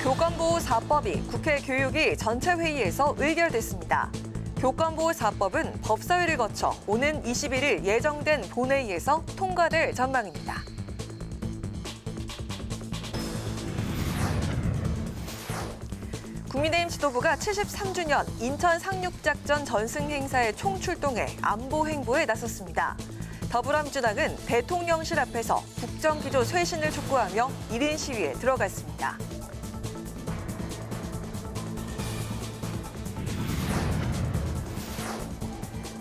교권보호 4법이 국회 교육위 전체 회의에서 의결됐습니다. 교권보호 4법은 법사위를 거쳐 오는 21일 예정된 본회의에서 통과될 전망입니다. 국민의힘 지도부가 73주년 인천 상륙작전 전승 행사에 총출동해 안보 행보에 나섰습니다. 더불어민주당은 대통령실 앞에서 국정기조 쇄신을 촉구하며 1인 시위에 들어갔습니다.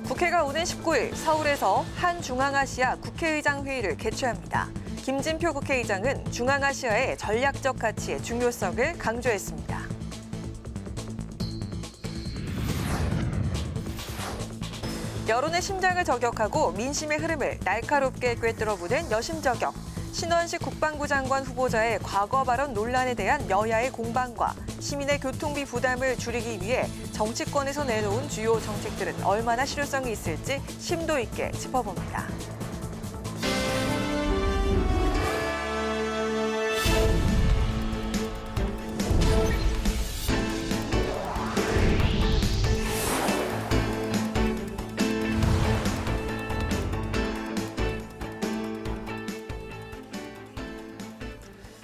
국회가 오는 19일 서울에서 한중앙아시아 국회의장 회의를 개최합니다. 김진표 국회의장은 중앙아시아의 전략적 가치의 중요성을 강조했습니다. 여론의 심장을 저격하고 민심의 흐름을 날카롭게 꿰뚫어보는 여심저격. 신원식 국방부 장관 후보자의 과거 발언 논란에 대한 여야의 공방과 시민의 교통비 부담을 줄이기 위해 정치권에서 내놓은 주요 정책들은 얼마나 실효성이 있을지 심도 있게 짚어봅니다.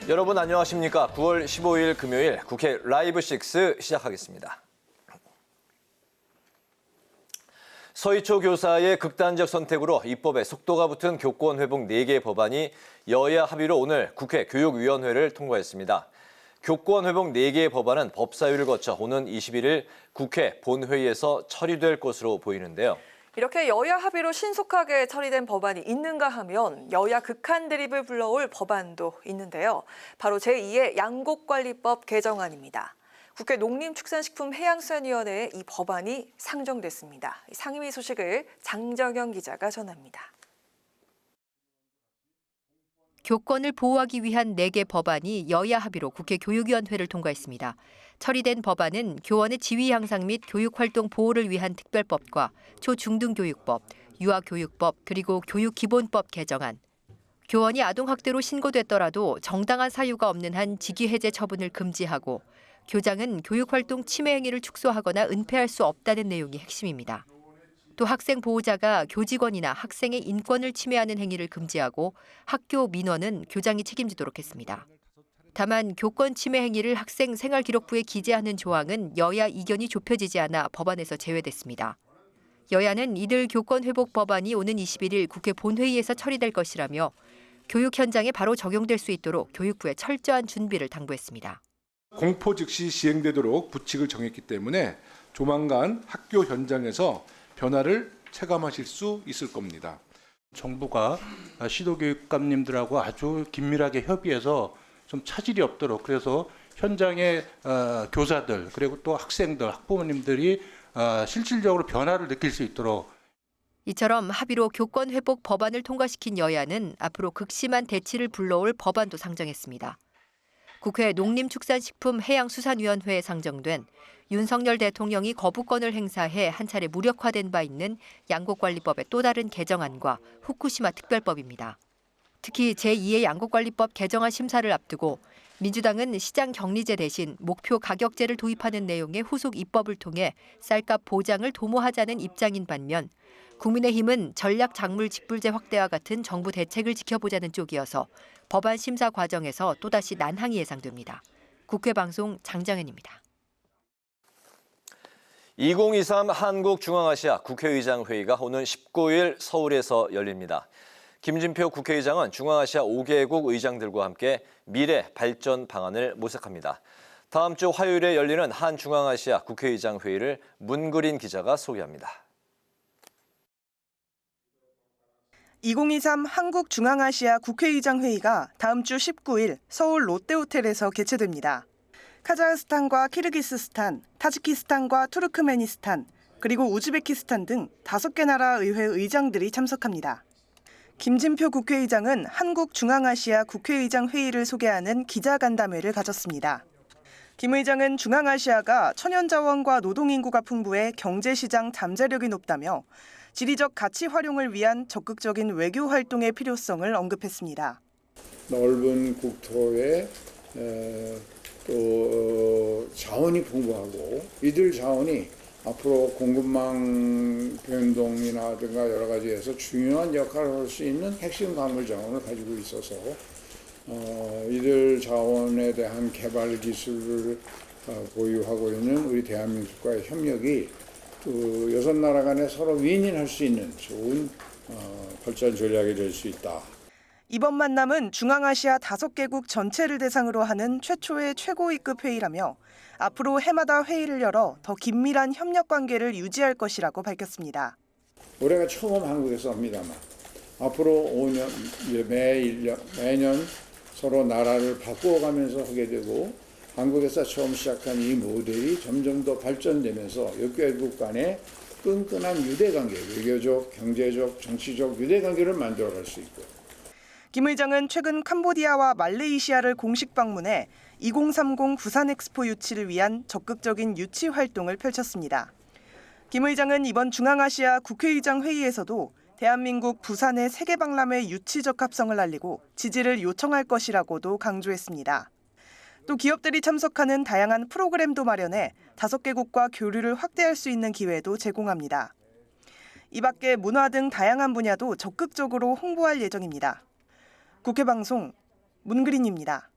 여러분 안녕하십니까? 9월 15일 금요일 국회 라이브 6 시작하겠습니다. 서희초 교사의 극단적 선택으로 입법에 속도가 붙은 교권 회복 4개 법안이 여야 합의로 오늘 국회 교육위원회를 통과했습니다. 교권 회복 4개의 법안은 법사위를 거쳐 오는 21일 국회 본회의에서 처리될 것으로 보이는데요. 이렇게 여야 합의로 신속하게 처리된 법안이 있는가 하면 여야 극한 대립을 불러올 법안도 있는데요. 바로 제2의 양곡관리법 개정안입니다. 국회 농림축산식품해양수산위원회에 이 법안이 상정됐습니다. 상임위 소식을 장정영 기자가 전합니다. 교권을 보호하기 위한 4개 법안이 여야 합의로 국회 교육위원회를 통과했습니다. 처리된 법안은 교원의 지위 향상 및 교육활동 보호를 위한 특별법과 초중등교육법, 유아교육법, 그리고 교육기본법 개정안. 교원이 아동학대로 신고됐더라도 정당한 사유가 없는 한 직위해제 처분을 금지하고 교장은 교육활동 침해 행위를 축소하거나 은폐할 수 없다는 내용이 핵심입니다. 또 학생 보호자가 교직원이나 학생의 인권을 침해하는 행위를 금지하고 학교 민원은 교장이 책임지도록 했습니다. 다만 교권 침해 행위를 학생 생활기록부에 기재하는 조항은 여야 이견이 좁혀지지 않아 법안에서 제외됐습니다. 여야는 이들 교권 회복 법안이 오는 21일 국회 본회의에서 처리될 것이라며 교육 현장에 바로 적용될 수 있도록 교육부에 철저한 준비를 당부했습니다. 공포 즉시 시행되도록 부칙을 정했기 때문에 조만간 학교 현장에서 변화를 체감하실 수 있을 겁니다. 정부가 시도교육감님들하고 아주 긴밀하게 협의해서 좀 차질이 없도록 그래서 현장의 교사들 그리고 또 학생들, 학부모님들이 실질적으로 변화를 느낄 수 있도록. 이처럼 합의로 교권 회복 법안을 통과시킨 여야는 앞으로 극심한 대치를 불러올 법안도 상정했습니다. 국회 농림축산식품해양수산위원회에 상정된 윤석열 대통령이 거부권을 행사해 한 차례 무력화된 바 있는 양곡관리법의 또 다른 개정안과 후쿠시마 특별법입니다. 특히 제2의 양곡관리법 개정안 심사를 앞두고 민주당은 시장 격리제 대신 목표 가격제를 도입하는 내용의 후속 입법을 통해 쌀값 보장을 도모하자는 입장인 반면 국민의힘은 전략 작물 직불제 확대와 같은 정부 대책을 지켜보자는 쪽이어서 법안 심사 과정에서 또다시 난항이 예상됩니다. 국회 방송 장정현입니다. 2023 한국중앙아시아 국회의장 회의가 오는 19일 서울에서 열립니다. 김진표 국회의장은 중앙아시아 5개국 의장들과 함께 미래 발전 방안을 모색합니다. 다음 주 화요일에 열리는 한중앙아시아 국회의장 회의를 문그린 기자가 소개합니다. 2023 한국중앙아시아 국회의장 회의가 다음 주 19일 서울 롯데호텔에서 개최됩니다. 카자흐스탄과 키르기스스탄, 타지키스탄과 투르크메니스탄, 그리고 우즈베키스탄 등 5개 나라 의회 의장들이 참석합니다. 김진표 국회의장은 한국중앙아시아 국회의장 회의를 소개하는 기자간담회를 가졌습니다. 김 의장은 중앙아시아가 천연자원과 노동인구가 풍부해 경제시장 잠재력이 높다며 지리적 가치 활용을 위한 적극적인 외교 활동의 필요성을 언급했습니다. 넓은 국토에 또 자원이 풍부하고 이들 자원이 앞으로 공급망 변동이라든가 여러 가지에서 중요한 역할을 할 수 있는 핵심 광물 자원을 가지고 있어서 이들 자원에 대한 개발 기술을 보유하고 있는 우리 대한민국과의 협력이 또 여섯 나라 간에 서로 윈윈할 수 있는 좋은 발전 전략이 될 수 있다. 이번 만남은 중앙아시아 5개국 전체를 대상으로 하는 최초의 최고위급 회의라며 앞으로 해마다 회의를 열어 더 긴밀한 협력 관계를 유지할 것이라고 밝혔습니다. 올해가 처음 한국에서 합니다만 앞으로 5년 매년 서로 나라를 바꾸어가면서 하게 되고 한국에서 처음 시작한 이 모델이 점점 더 발전되면서 6개국 간의 끈끈한 유대관계, 외교적, 경제적, 정치적 유대관계를 만들어갈 수 있고 김 의장은 최근 캄보디아와 말레이시아를 공식 방문해 2030 부산 엑스포 유치를 위한 적극적인 유치 활동을 펼쳤습니다. 김 의장은 이번 중앙아시아 국회의장 회의에서도 대한민국 부산의 세계 박람회 유치 적합성을 알리고 지지를 요청할 것이라고도 강조했습니다. 또 기업들이 참석하는 다양한 프로그램도 마련해 5개국과 교류를 확대할 수 있는 기회도 제공합니다. 이 밖에 문화 등 다양한 분야도 적극적으로 홍보할 예정입니다. 국회방송 문그린입니다.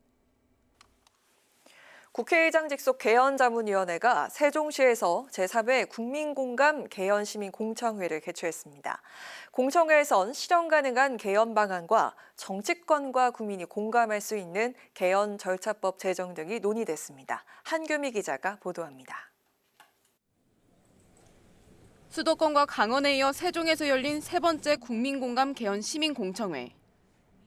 국회의장 직속 개헌자문위원회가 세종시에서 제3회 국민공감 개헌시민공청회를 개최했습니다. 공청회에선 실현 가능한 개헌 방안과 정치권과 국민이 공감할 수 있는 개헌 절차법 제정 등이 논의됐습니다. 한규미 기자가 보도합니다. 수도권과 강원에 이어 세종에서 열린 세 번째 국민공감 개헌시민공청회.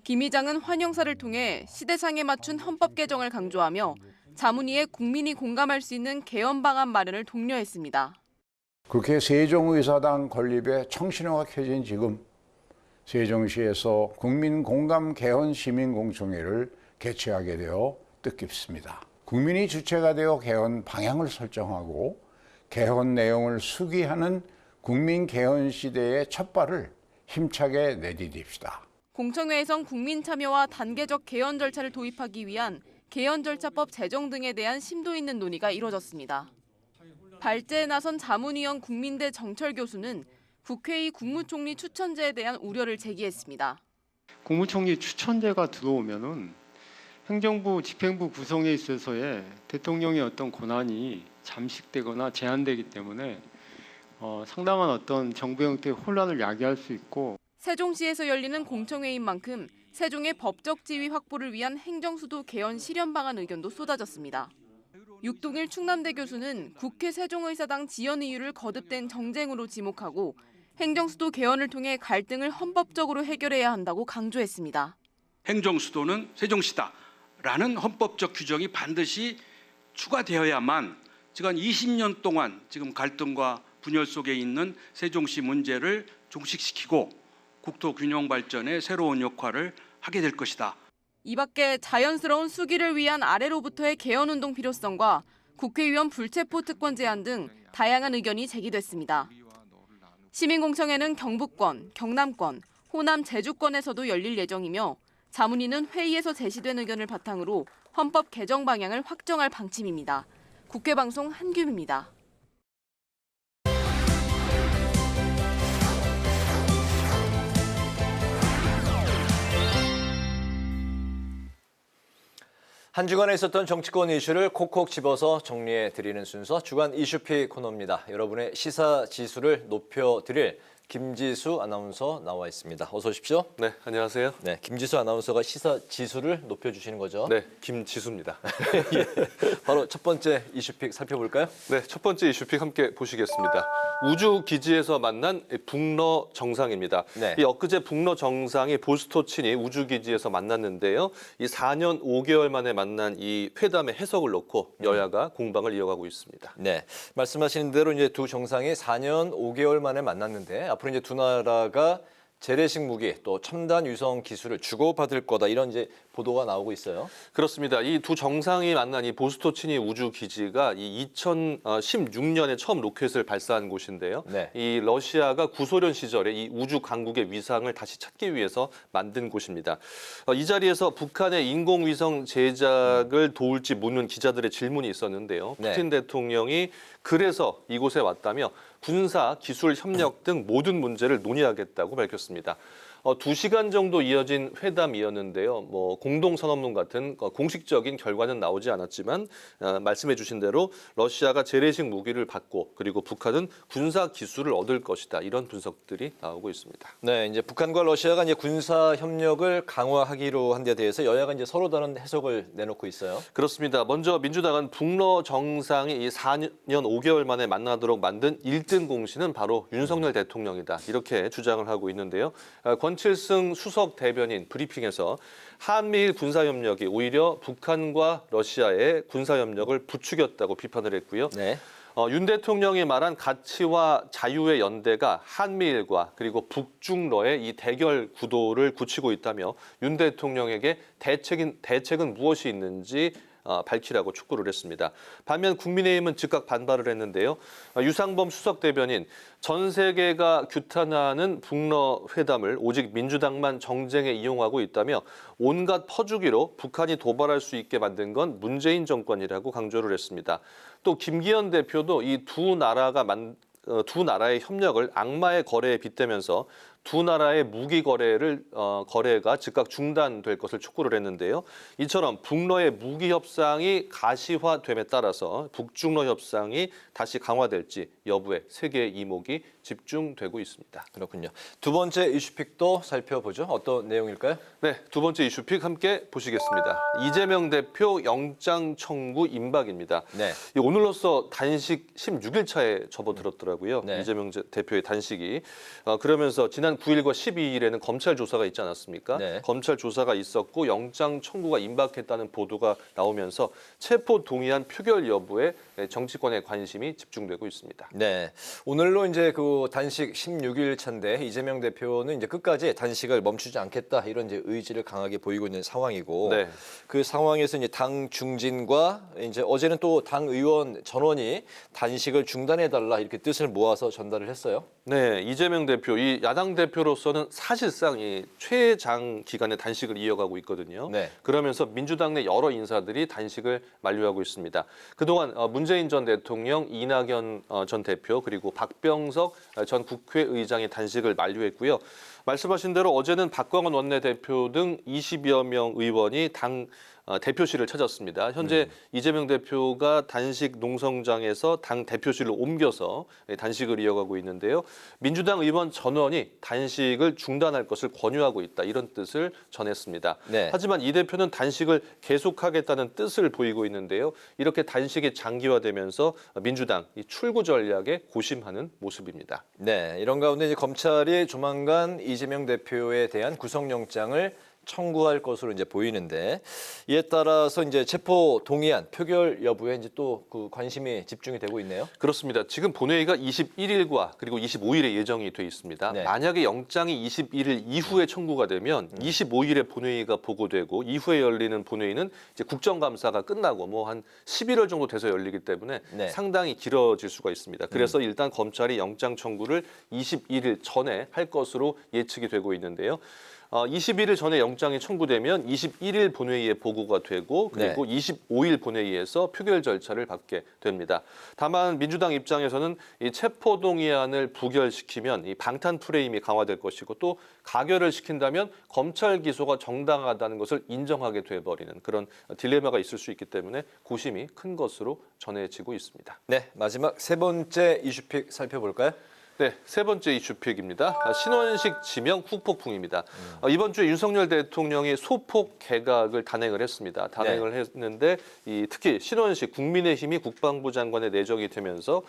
김 의장은 환영사를 통해 시대상에 맞춘 헌법 개정을 강조하며 자문위에 국민이 공감할 수 있는 개헌 방안 마련을 독려했습니다. 국회 세종의사당 건립에 청신호가 켜진 지금 세종시에서 국민공감 개헌 시민공청회를 개최하게 되어 뜻깊습니다. 국민이 주체가 되어 개헌 방향을 설정하고 개헌 내용을 수기하는 국민 개헌 시대의 첫 발을 힘차게 내디딥시다. 공청회에선 국민 참여와 단계적 개헌 절차를 도입하기 위한 개헌 절차법 제정 등에 대한 심도 있는 논의가 이뤄졌습니다. 발제에 나선 자문위원 국민대 정철 교수는 국회의 국무총리 추천제에 대한 우려를 제기했습니다. 국무총리 추천제가 들어오면은 행정부, 집행부 구성에 있어서의 대통령의 어떤 권한이 잠식되거나 제한되기 때문에 상당한 어떤 정부 형태의 혼란을 야기할 수 있고 세종시에서 열리는 공청회인 만큼 세종의 법적 지위 확보를 위한 행정수도 개헌 실현 방안 의견도 쏟아졌습니다. 육동일 충남대 교수는 국회 세종의사당 지연 이유를 거듭된 정쟁으로 지목하고 행정수도 개헌을 통해 갈등을 헌법적으로 해결해야 한다고 강조했습니다. 행정수도는 세종시다라는 헌법적 규정이 반드시 추가되어야만 지금 20년 동안 지금 갈등과 분열 속에 있는 세종시 문제를 종식시키고 국토 균형 발전에 새로운 역할을 하게 될 것이다. 이 밖에 자연스러운 수기를 위한 아래로부터의 개헌운동 필요성과 국회의원 불체포 특권 제한 등 다양한 의견이 제기됐습니다. 시민공청회는 경북권, 경남권, 호남, 제주권에서도 열릴 예정이며 자문위는 회의에서 제시된 의견을 바탕으로 헌법 개정 방향을 확정할 방침입니다. 국회방송 한규미입니다. 한 주간에 있었던 정치권 이슈를 콕콕 집어서 정리해드리는 순서 주간 이슈픽 코너입니다. 여러분의 시사 지수를 높여드릴 김지수 아나운서 나와 있습니다. 어서 오십시오. 네, 안녕하세요. 네, 김지수 아나운서가 시사 지수를 높여주시는 거죠? 네, 김지수입니다. 예, 바로 첫 번째 이슈픽 살펴볼까요? 네, 첫 번째 이슈픽 함께 보시겠습니다. 우주 기지에서 만난 북러 정상입니다. 네. 이 엊그제 북러 정상이 보스토친이 우주 기지에서 만났는데요. 이 4년 5개월 만에 만난 이 회담의 해석을 놓고 여야가 공방을 이어가고 있습니다. 네, 말씀하신 대로 이제 두 정상이 4년 5개월 만에 만났는데 앞으로 이제 두 나라가 재래식 무기 또 첨단 위성 기술을 주고받을 거다 이런 이제 보도가 나오고 있어요. 그렇습니다. 이 두 정상이 만난 이 보스토치니 우주 기지가 이 2016년에 처음 로켓을 발사한 곳인데요. 네. 이 러시아가 구소련 시절에 이 우주 강국의 위상을 다시 찾기 위해서 만든 곳입니다. 이 자리에서 북한의 인공위성 제작을 도울지 묻는 기자들의 질문이 있었는데요. 네. 푸틴 대통령이 그래서 이곳에 왔다며 군사, 기술 협력 등 모든 문제를 논의하겠다고 밝혔습니다. 2시간 정도 이어진 회담이었는데요. 공동 선언문 같은 공식적인 결과는 나오지 않았지만 말씀해 주신 대로 러시아가 재래식 무기를 받고 그리고 북한은 군사 기술을 얻을 것이다. 이런 분석들이 나오고 있습니다. 네, 이제 북한과 러시아가 이제 군사 협력을 강화하기로 한 데 대해서 여야가 이제 서로 다른 해석을 내놓고 있어요. 그렇습니다. 먼저 민주당은 북러 정상이 이 4년 5개월 만에 만나도록 만든 1등 공신은 바로 윤석열 대통령이다. 이렇게 주장을 하고 있는데요. 권칠승 수석 대변인 브리핑에서 한미일 군사협력이 오히려 북한과 러시아의 군사협력을 부추겼다고 비판을 했고요. 네. 윤 대통령이 말한 가치와 자유의 연대가 한미일과 그리고 북중러의 이 대결 구도를 굳히고 있다며 윤 대통령에게 대책은 무엇이 있는지 밝히라고 촉구를 했습니다. 반면 국민의힘은 즉각 반발을 했는데요. 유상범 수석 대변인, 전 세계가 규탄하는 북러 회담을 오직 민주당만 정쟁에 이용하고 있다며 온갖 퍼주기로 북한이 도발할 수 있게 만든 건 문재인 정권이라고 강조를 했습니다. 또 김기현 대표도 이 두 나라의 협력을 악마의 거래에 빗대면서 두 나라의 무기 거래가 즉각 중단될 것을 촉구를 했는데요. 이처럼 북러의 무기 협상이 가시화됨에 따라서 북중러 협상이 다시 강화될지 여부에 세계의 이목이 집중되고 있습니다. 그렇군요. 두 번째 이슈픽도 살펴보죠. 어떤 내용일까요? 네, 두 번째 이슈픽 함께 보시겠습니다. 이재명 대표 영장 청구 임박입니다. 네. 오늘로써 단식 16일 차에 접어들었더라고요. 네. 이재명 대표의 단식이. 그러면서 지난 9일과 12일에는 검찰 조사가 있지 않았습니까? 네. 검찰 조사가 있었고 영장 청구가 임박했다는 보도가 나오면서 체포 동의안 표결 여부에 정치권의 관심이 집중되고 있습니다. 네. 오늘로 이제 그 단식 16일 차인데 이재명 대표는 이제 끝까지 단식을 멈추지 않겠다 이런 이제 의지를 강하게 보이고 있는 상황이고 네. 그 상황에서 이제 당 중진과 이제 어제는 또 당 의원 전원이 단식을 중단해 달라 이렇게 뜻을 모아서 전달을 했어요. 네, 이재명 대표, 이 야당 대표로서는 사실상 이 최장 기간의 단식을 이어가고 있거든요. 네. 그러면서 민주당 내 여러 인사들이 단식을 만류하고 있습니다. 그동안 문재인 전 대통령, 이낙연 전 대표 그리고 박병석 전 국회의장이 단식을 만류했고요. 말씀하신 대로 어제는 박광원 원내대표 등 20여 명 의원이 당 대표실을 찾았습니다. 현재 이재명 대표가 단식 농성장에서 당 대표실로 옮겨서 단식을 이어가고 있는데요. 민주당 의원 전원이 단식을 중단할 것을 권유하고 있다. 이런 뜻을 전했습니다. 네. 하지만 이 대표는 단식을 계속하겠다는 뜻을 보이고 있는데요. 이렇게 단식이 장기화되면서 민주당 이 출구 전략에 고심하는 모습입니다. 네. 이런 가운데 이제 검찰이 조만간 이재명 대표에 대한 구속영장을 청구할 것으로 이제 보이는데 이에 따라서 이제 체포 동의안 표결 여부에 이제 또 그 관심이 집중이 되고 있네요. 그렇습니다. 지금 본회의가 21일과 그리고 25일에 예정이 돼 있습니다. 네. 만약에 영장이 21일 이후에 청구가 되면 25일에 본회의가 보고되고 이후에 열리는 본회의는 이제 국정감사가 끝나고 뭐 한 11월 정도 돼서 열리기 때문에 네. 상당히 길어질 수가 있습니다. 그래서 일단 검찰이 영장 청구를 21일 전에 할 것으로 예측이 되고 있는데요. 21일 전에 영장이 청구되면 21일 본회의에 보고가 되고 그리고 네. 25일 본회의에서 표결 절차를 밟게 됩니다. 다만 민주당 입장에서는 이 체포동의안을 부결시키면 이 방탄 프레임이 강화될 것이고 또 가결을 시킨다면 검찰 기소가 정당하다는 것을 인정하게 돼버리는 그런 딜레마가 있을 수 있기 때문에 고심이 큰 것으로 전해지고 있습니다. 네. 마지막 세 번째 이슈픽 살펴볼까요? 네, 세 번째 이슈픽입니다. 신원식 지명 후폭풍입니다. 이번 주에 윤석열 대통령이 소폭 개각을 단행을 했습니다. 단행을 했는데 특히 신원식 국민의힘이 국방부 장관에 내정이 되면서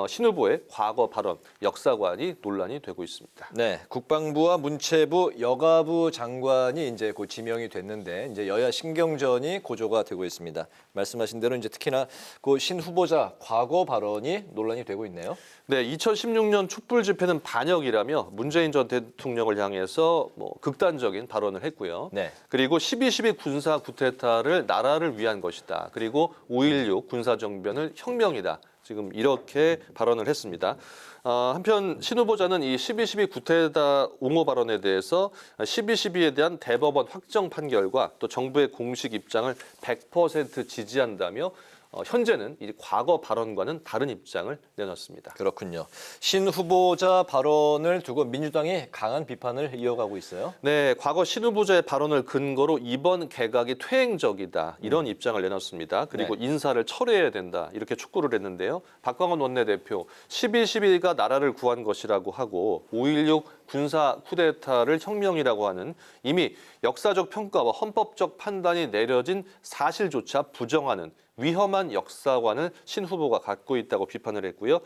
신 후보의 과거 발언, 역사관이 논란이 되고 있습니다. 네, 국방부와 문체부, 여가부 장관이 이제 곧 지명이 됐는데 이제 여야 신경전이 고조가 되고 있습니다. 말씀하신 대로 이제 특히나 그 신 후보자 과거 발언이 논란이 되고 있네요. 네, 2016년 촛불 집회는 반역이라며 문재인 전 대통령을 향해서 극단적인 발언을 했고요. 네. 그리고 12.12 군사 쿠데타를 나라를 위한 것이다. 그리고 5.16 군사정변을 혁명이다. 지금 이렇게 발언을 했습니다. 한편 신 후보자는 이 12.12 쿠데타 옹호 발언에 대해서 12.12에 대한 대법원 확정 판결과 또 정부의 공식 입장을 100% 지지한다며 현재는 이 과거 발언과는 다른 입장을 내놨습니다. 그렇군요. 신 후보자 발언을 두고 민주당이 강한 비판을 이어가고 있어요. 네, 과거 신 후보자의 발언을 근거로 이번 개각이 퇴행적이다 이런 입장을 내놨습니다. 그리고 네. 인사를 철회해야 된다 이렇게 촉구를 했는데요. 박광원 원내대표 12.12가 나라를 구한 것이라고 하고 5.16 군사 쿠데타를 혁명이라고 하는 이미 역사적 평가와 헌법적 판단이 내려진 사실조차 부정하는 위험한 역사관을 신 후보가 갖고 있다고 비판을 했고요.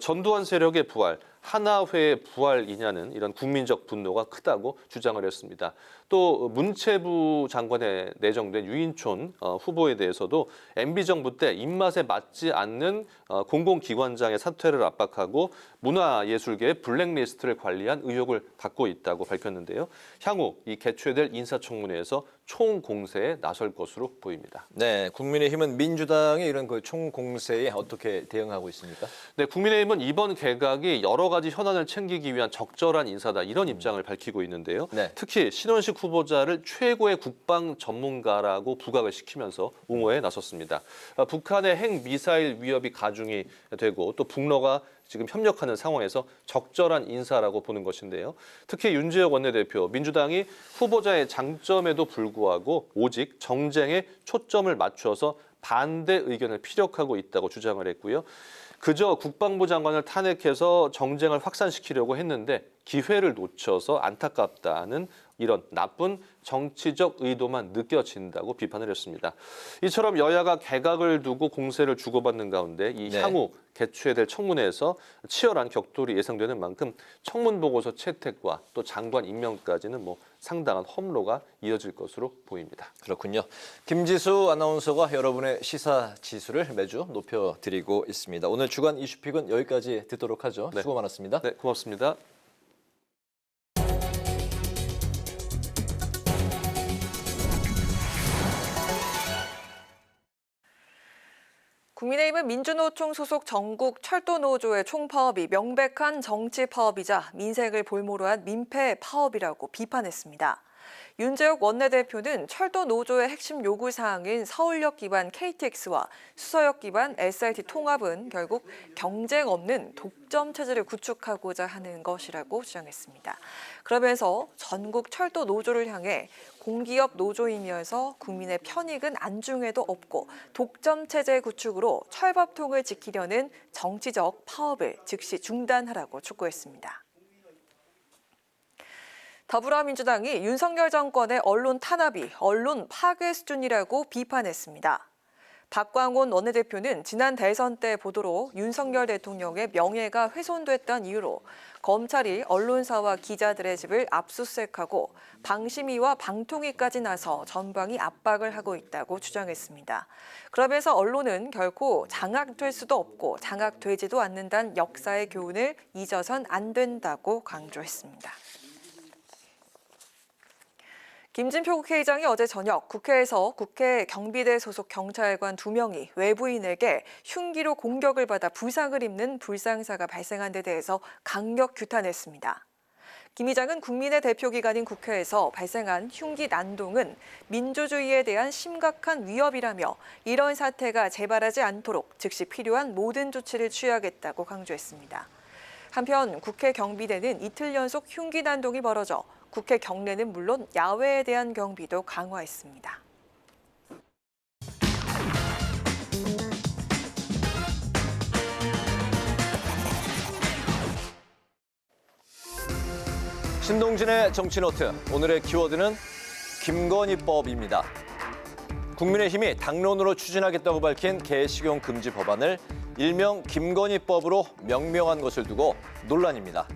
전두환 세력의 부활, 하나회의 부활이냐는 이런 국민적 분노가 크다고 주장을 했습니다. 또 문체부 장관에 내정된 유인촌 후보에 대해서도 MB정부 때 입맛에 맞지 않는 공공기관장의 사퇴를 압박하고 문화예술계의 블랙리스트를 관리한 의혹을 갖고 있다고 밝혔는데요. 향후 이 개최될 인사청문회에서 총공세에 나설 것으로 보입니다. 네, 국민의힘은 민주당의 이런 그 총공세에 어떻게 대응하고 있습니까? 네, 국민의힘은 이번 개각이 여러 가지 현안을 챙기기 위한 적절한 인사다 이런 입장을 밝히고 있는데요. 네. 특히 신원식 후보자를 최고의 국방 전문가라고 부각을 시키면서 옹호에 나섰습니다. 북한의 핵 미사일 위협이 가중이 되고 또 북러가 지금 협력하는 상황에서 적절한 인사라고 보는 것인데요. 특히 윤지혁 원내대표, 민주당이 후보자의 장점에도 불구하고 오직 정쟁에 초점을 맞춰서 반대 의견을 피력하고 있다고 주장을 했고요. 그저 국방부 장관을 탄핵해서 정쟁을 확산시키려고 했는데 기회를 놓쳐서 안타깝다는 이런 나쁜 정치적 의도만 느껴진다고 비판을 했습니다. 이처럼 여야가 개각을 두고 공세를 주고받는 가운데 이 네. 향후 개최될 청문회에서 치열한 격돌이 예상되는 만큼 청문 보고서 채택과 또 장관 임명까지는 상당한 험로가 이어질 것으로 보입니다. 그렇군요. 김지수 아나운서가 여러분의 시사 지수를 매주 높여드리고 있습니다. 오늘 주간 이슈픽은 여기까지 듣도록 하죠. 네. 수고 많았습니다. 네, 고맙습니다. 국민의힘은 민주노총 소속 전국 철도노조의 총파업이 명백한 정치 파업이자 민생을 볼모로 한 민폐 파업이라고 비판했습니다. 윤재욱 원내대표는 철도 노조의 핵심 요구 사항인 서울역 기반 KTX와 수서역 기반 SRT 통합은 결국 경쟁 없는 독점 체제를 구축하고자 하는 것이라고 주장했습니다. 그러면서 전국 철도 노조를 향해 공기업 노조이면서 국민의 편익은 안중에도 없고 독점 체제 구축으로 철법통을 지키려는 정치적 파업을 즉시 중단하라고 촉구했습니다. 더불어민주당이 윤석열 정권의 언론 탄압이 언론 파괴 수준이라고 비판했습니다. 박광원 원내대표는 지난 대선 때 보도로 윤석열 대통령의 명예가 훼손됐다는 이유로 검찰이 언론사와 기자들의 집을 압수수색하고 방심위와 방통위까지 나서 전방위 압박을 하고 있다고 주장했습니다. 그러면서 언론은 결코 장악될 수도 없고 장악되지도 않는다는 역사의 교훈을 잊어선 안 된다고 강조했습니다. 김진표 국회의장이 어제 저녁 국회에서 국회 경비대 소속 경찰관 2명이 외부인에게 흉기로 공격을 받아 부상을 입는 불상사가 발생한 데 대해서 강력 규탄했습니다. 김 의장은 국민의 대표기관인 국회에서 발생한 흉기 난동은 민주주의에 대한 심각한 위협이라며 이런 사태가 재발하지 않도록 즉시 필요한 모든 조치를 취하겠다고 강조했습니다. 한편 국회 경비대는 이틀 연속 흉기 난동이 벌어져 국회 경내는 물론 야외에 대한 경비도 강화했습니다. 신동진의 정치노트, 오늘의 키워드는 김건희법입니다. 국민의힘이 당론으로 추진하겠다고 밝힌 개식용 금지 법안을 일명 김건희법으로 명명한 것을 두고 논란입니다.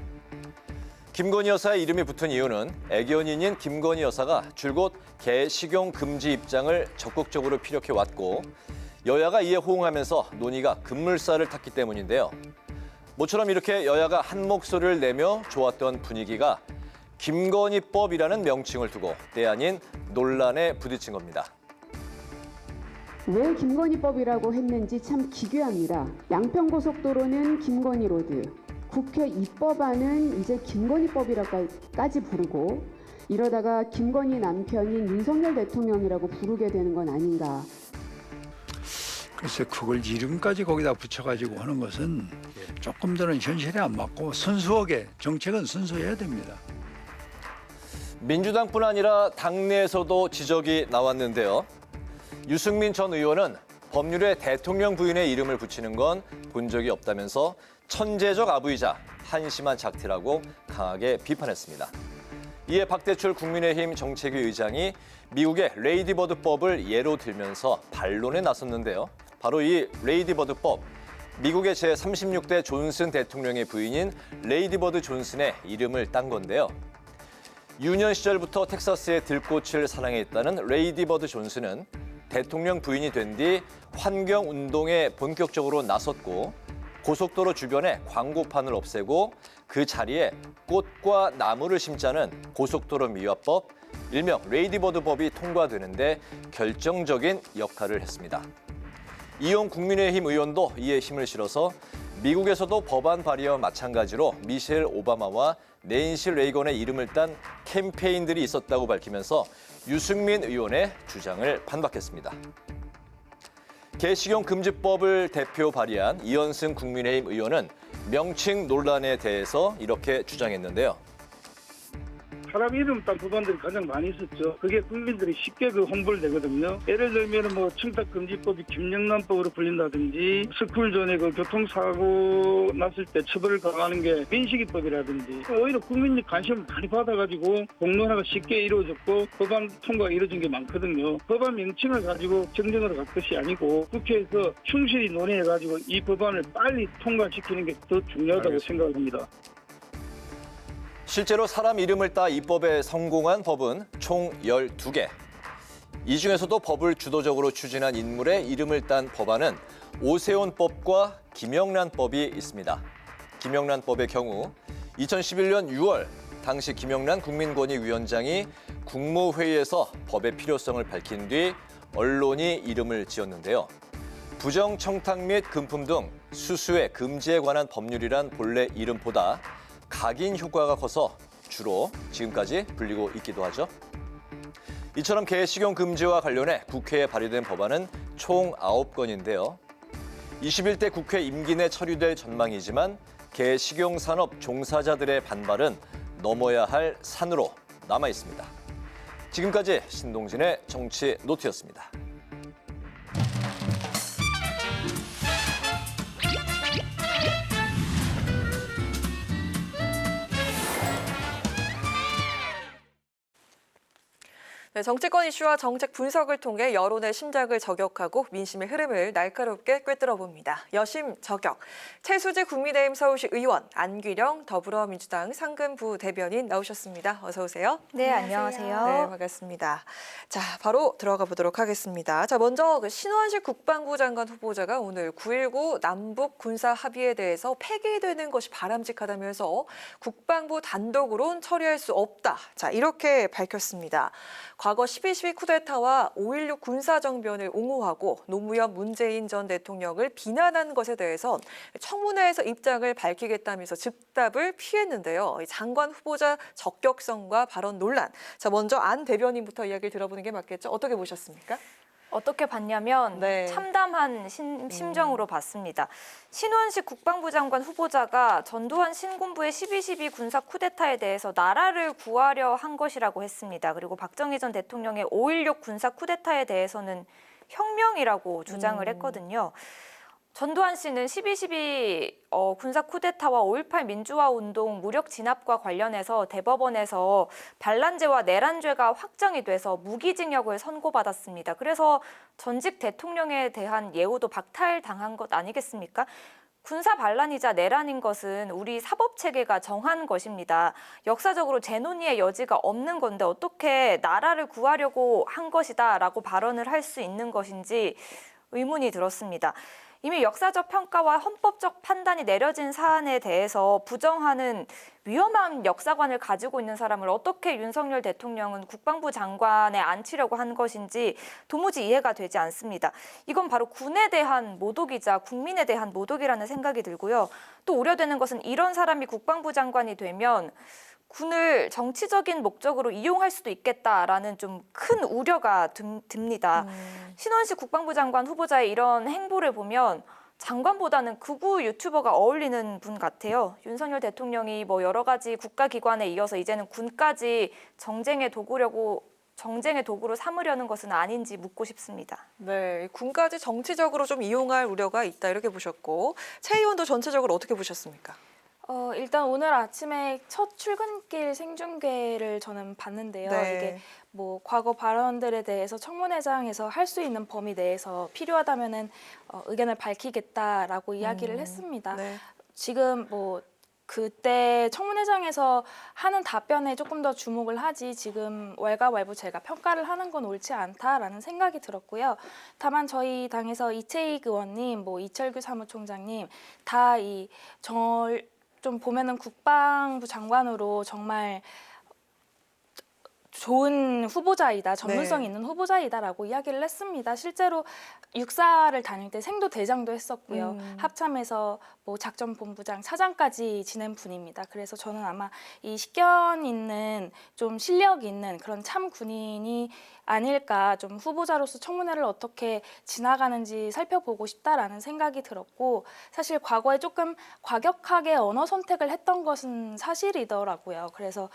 김건희 여사의 이름이 붙은 이유는 애견인인 김건희 여사가 줄곧 개식용 금지 입장을 적극적으로 피력해왔고 여야가 이에 호응하면서 논의가 급물살을 탔기 때문인데요. 모처럼 이렇게 여야가 한 목소리를 내며 좋았던 분위기가 김건희법이라는 명칭을 두고 때 아닌 논란에 부딪힌 겁니다. 왜 김건희법이라고 했는지 참 기괴합니다. 양평고속도로는 김건희로드, 국회 입법안은 이제 김건희법이라고까지 부르고 이러다가 김건희 남편인 윤석열 대통령이라고 부르게 되는 건 아닌가. 글쎄 그걸 이름까지 거기다 붙여가지고 하는 것은 조금 더는 현실에 안 맞고 순수하게 정책은 순수해야 됩니다. 민주당뿐 아니라 당내에서도 지적이 나왔는데요. 유승민 전 의원은 법률에 대통령 부인의 이름을 붙이는 건 본 적이 없다면서 천재적 아부이자 한심한 작태라고 강하게 비판했습니다. 이에 박대출 국민의힘 정책위 의장이 미국의 레이디버드법을 예로 들면서 반론에 나섰는데요. 바로 이 레이디버드법, 미국의 제36대 존슨 대통령의 부인인 레이디버드 존슨의 이름을 딴 건데요. 유년 시절부터 텍사스의 들꽃을 사랑했다는 레이디버드 존슨은 대통령 부인이 된 뒤 환경운동에 본격적으로 나섰고 고속도로 주변에 광고판을 없애고 그 자리에 꽃과 나무를 심자는 고속도로 미화법, 일명 레이디버드법이 통과되는데 결정적인 역할을 했습니다. 이용 국민의힘 의원도 이에 힘을 실어서 미국에서도 법안 발의와 마찬가지로 미셸 오바마와 낸시 레이건의 이름을 딴 캠페인들이 있었다고 밝히면서 유승민 의원의 주장을 반박했습니다. 개식용 금지법을 대표 발의한 이현승 국민의힘 의원은 명칭 논란에 대해서 이렇게 주장했는데요. 사람 이름 딴 법안들이 가장 많이 있었죠. 그게 국민들이 쉽게 홍보를 되거든요. 예를 들면 청탁금지법이 김영란법으로 불린다든지 스쿨존에 교통사고 났을 때 처벌을 강화하는 게 민식이법이라든지 오히려 국민이 관심을 많이 받아가지고 공론화가 쉽게 이루어졌고 법안 통과가 이루어진 게 많거든요. 법안 명칭을 가지고 정쟁으로 갈 것이 아니고 국회에서 충실히 논의해가지고 이 법안을 빨리 통과시키는 게 더 중요하다고 생각을 합니다. 실제로 사람 이름을 따 입법에 성공한 법은 총 12개. 이 중에서도 법을 주도적으로 추진한 인물의 이름을 딴 법안은 오세훈법과 김영란법이 있습니다. 김영란법의 경우 2011년 6월 당시 김영란 국민권익위원장이 국무회의에서 법의 필요성을 밝힌 뒤 언론이 이름을 지었는데요. 부정청탁 및 금품 등 수수의 금지에 관한 법률이란 본래 이름보다 각인 효과가 커서 주로 지금까지 불리고 있기도 하죠. 이처럼 개식용 금지와 관련해 국회에 발의된 법안은 총 9건인데요. 21대 국회 임기 내 처리될 전망이지만 개식용 산업 종사자들의 반발은 넘어야 할 산으로 남아 있습니다. 지금까지 신동진의 정치 노트였습니다. 네, 정치권 이슈와 정책 분석을 통해 여론의 심장을 저격하고 민심의 흐름을 날카롭게 꿰뚫어봅니다. 여심 저격. 최수지 국민의힘 서울시 의원, 안규령 더불어민주당 상근부 대변인 나오셨습니다. 어서 오세요. 네, 안녕하세요. 네, 반갑습니다. 자, 바로 들어가 보도록 하겠습니다. 자, 먼저 신원식 국방부 장관 후보자가 오늘 9.19 남북 군사 합의에 대해서 폐기되는 것이 바람직하다면서 국방부 단독으로는 처리할 수 없다. 자, 이렇게 밝혔습니다. 과거 12.12 쿠데타와 5.16 군사정변을 옹호하고 노무현 문재인 전 대통령을 비난한 것에 대해선 청문회에서 입장을 밝히겠다면서 즉답을 피했는데요. 장관 후보자 적격성과 발언 논란. 자, 먼저 안 대변인부터 이야기를 들어보는 게 맞겠죠? 어떻게 보셨습니까? 어떻게 봤냐면 참담한 심정으로 봤습니다. 신원식 국방부 장관 후보자가 전두환 신군부의 12.12 군사 쿠데타에 대해서 나라를 구하려 한 것이라고 했습니다. 그리고 박정희 전 대통령의 5.16 군사 쿠데타에 대해서는 혁명이라고 주장을 했거든요. 전두환 씨는 12.12 군사 쿠데타와 5.18 민주화 운동 무력 진압과 관련해서 대법원에서 반란죄와 내란죄가 확정이 돼서 무기징역을 선고받았습니다. 그래서 전직 대통령에 대한 예우도 박탈당한 것 아니겠습니까? 군사 반란이자 내란인 것은 우리 사법체계가 정한 것입니다. 역사적으로 재논의의 여지가 없는 건데 어떻게 나라를 구하려고 한 것이다라고 발언을 할 수 있는 것인지 의문이 들었습니다. 이미 역사적 평가와 헌법적 판단이 내려진 사안에 대해서 부정하는 위험한 역사관을 가지고 있는 사람을 어떻게 윤석열 대통령은 국방부 장관에 앉히려고 한 것인지 도무지 이해가 되지 않습니다. 이건 바로 군에 대한 모독이자 국민에 대한 모독이라는 생각이 들고요. 또 우려되는 것은 이런 사람이 국방부 장관이 되면 군을 정치적인 목적으로 이용할 수도 있겠다라는 좀 큰 우려가 듭니다. 신원식 국방부 장관 후보자의 이런 행보를 보면 장관보다는 극우 유튜버가 어울리는 분 같아요. 윤석열 대통령이 뭐 여러 가지 국가기관에 이어서 이제는 군까지 정쟁의 도구로 삼으려는 것은 아닌지 묻고 싶습니다. 네, 군까지 정치적으로 좀 이용할 우려가 있다 이렇게 보셨고, 최 의원도 전체적으로 어떻게 보셨습니까? 일단 오늘 아침에 첫 출근길 생중계를 저는 봤는데요. 네. 이게 뭐 과거 발언들에 대해서 청문회장에서 할 수 있는 범위 내에서 필요하다면은 의견을 밝히겠다라고 이야기를 했습니다. 네. 지금 뭐 그때 청문회장에서 하는 답변에 조금 더 주목을 하지 지금 왈가왈부 제가 평가를 하는 건 옳지 않다라는 생각이 들었고요. 다만 저희 당에서 이채익 의원님, 뭐 이철규 사무총장님 다 좀 보면은 국방부 장관으로 정말 좋은 후보자이다, 전문성 네. 있는 후보자이다라고 이야기를 했습니다. 실제로 육사를 다닐 때 생도 대장도 했었고요. 합참에서 뭐 작전본부장, 차장까지 지낸 분입니다. 그래서 저는 아마 이 식견 있는 좀 실력 있는 그런 참 군인이 아닐까, 좀 후보자로서 청문회를 어떻게 지나가는지 살펴보고 싶다라는 생각이 들었고, 사실 과거에 조금 과격하게 언어 선택을 했던 것은 사실이더라고요. 그래서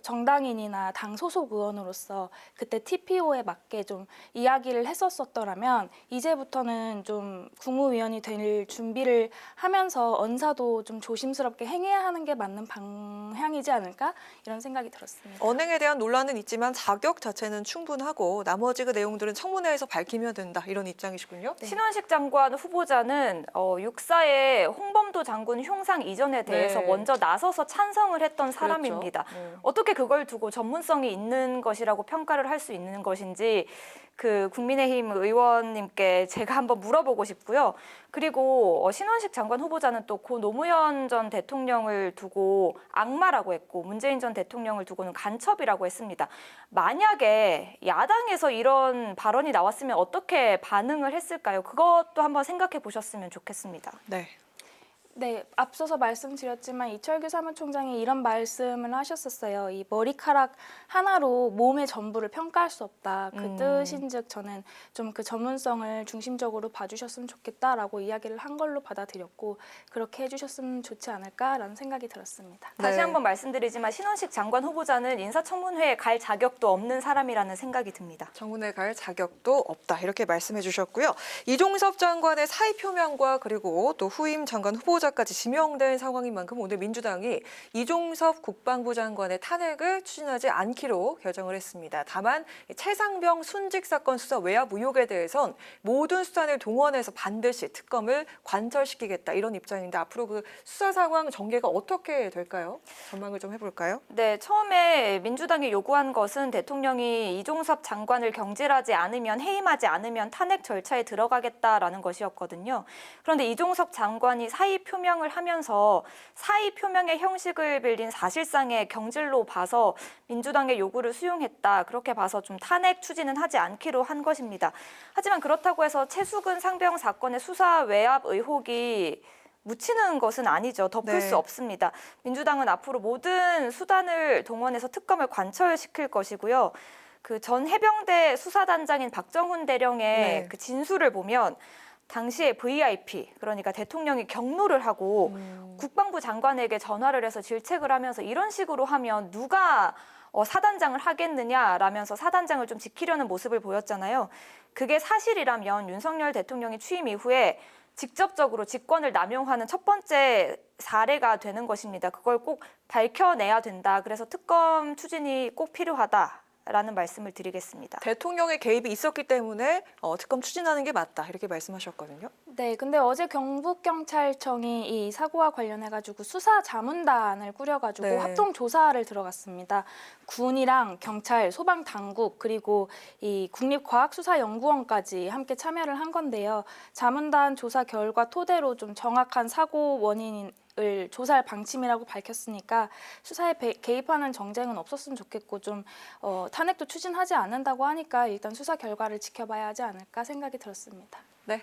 정당인이나 당 소속 의원으로서 그때 TPO에 맞게 좀 이야기를 했었더라면 이제부터는 좀 국무위원이 될 준비를 하면서 언사도 좀 조심스럽게 행해야 하는 게 맞는 방향이지 않을까, 이런 생각이 들었습니다. 언행에 대한 논란은 있지만 자격 자체는 충분하고 나머지 그 내용들은 청문회에서 밝히면 된다, 이런 입장이시군요. 네. 신원식 장관 후보자는 육사의 홍범도 장군 흉상 이전에 대해서 네. 먼저 나서서 찬성을 했던 사람입니다. 그렇죠. 어떻게 그걸 두고 전문성이 있는 것이라고 평가를 할 수 있는 것인지 그 국민의힘 의원님께 제가 한번 물어보고 싶고요. 그리고 신원식 장관 후보자는 또 고 노무현 전 대통령을 두고 악마라고 했고 문재인 전 대통령을 두고는 간첩이라고 했습니다. 만약에 야당에서 이런 발언이 나왔으면 어떻게 반응을 했을까요? 그것도 한번 생각해 보셨으면 좋겠습니다. 네, 앞서서 말씀드렸지만 이철규 사무총장이 이런 말씀을 하셨었어요. 이 머리카락 하나로 몸의 전부를 평가할 수 없다. 그 뜻인즉 저는 좀 그 전문성을 중심적으로 봐주셨으면 좋겠다라고 이야기를 한 걸로 받아들였고, 그렇게 해주셨으면 좋지 않을까라는 생각이 들었습니다. 다시 한번 말씀드리지만 신원식 장관 후보자는 인사청문회에 갈 자격도 없는 사람이라는 생각이 듭니다. 청문회 갈 자격도 없다, 이렇게 말씀해 주셨고요. 이종섭 장관의 사의 표명과 그리고 또 후임 장관 후보자까지 지명된 상황인 만큼 오늘 민주당이 이종섭 국방부 장관의 탄핵을 추진하지 않기로 결정을 했습니다. 다만 최상병 순직 사건 수사 외압 의혹에 대해선 모든 수단을 동원해서 반드시 특검을 관철시키겠다, 이런 입장인데 앞으로 그 수사 상황 전개가 어떻게 될까요? 전망을 좀 해볼까요? 네, 처음에 민주당이 요구한 것은 대통령이 이종섭 장관을 경질하지 않으면, 해임하지 않으면 탄핵 절차에 들어가겠다라는 것이었거든요. 그런데 이종섭 장관이 사의 표명을 하면서 사의 표명의 형식을 빌린 사실상의 경질로 봐서 민주당의 요구를 수용했다, 그렇게 봐서 좀 탄핵 추진은 하지 않기로 한 것입니다. 하지만 그렇다고 해서 최수근 상병 사건의 수사 외압 의혹이 묻히는 것은 아니죠. 덮을 수 없습니다. 민주당은 앞으로 모든 수단을 동원해서 특검을 관철시킬 것이고요. 그 전 해병대 수사단장인 박정훈 대령의 그 진술을 보면 당시에 VIP, 그러니까 대통령이 경로를 하고 국방부 장관에게 전화를 해서 질책을 하면서 이런 식으로 하면 누가 사단장을 하겠느냐라면서 사단장을 좀 지키려는 모습을 보였잖아요. 그게 사실이라면 윤석열 대통령이 취임 이후에 직접적으로 직권을 남용하는 첫 번째 사례가 되는 것입니다. 그걸 꼭 밝혀내야 된다. 그래서 특검 추진이 꼭 필요하다라는 말씀을 드리겠습니다. 대통령의 개입이 있었기 때문에 특검 추진하는 게 맞다, 이렇게 말씀하셨거든요. 네, 근데 어제 경북경찰청이 이 사고와 관련해가지고 수사 자문단을 꾸려가지고 네. 합동 조사를 들어갔습니다. 군이랑 경찰, 소방당국 그리고 이 국립과학수사연구원까지 함께 참여를 한 건데요. 자문단 조사 결과 토대로 좀 정확한 사고 원인을 조사할 방침이라고 밝혔으니까 수사에 개입하는 정쟁은 없었으면 좋겠고 좀 탄핵도 추진하지 않는다고 하니까 일단 수사 결과를 지켜봐야 하지 않을까 생각이 들었습니다. 네,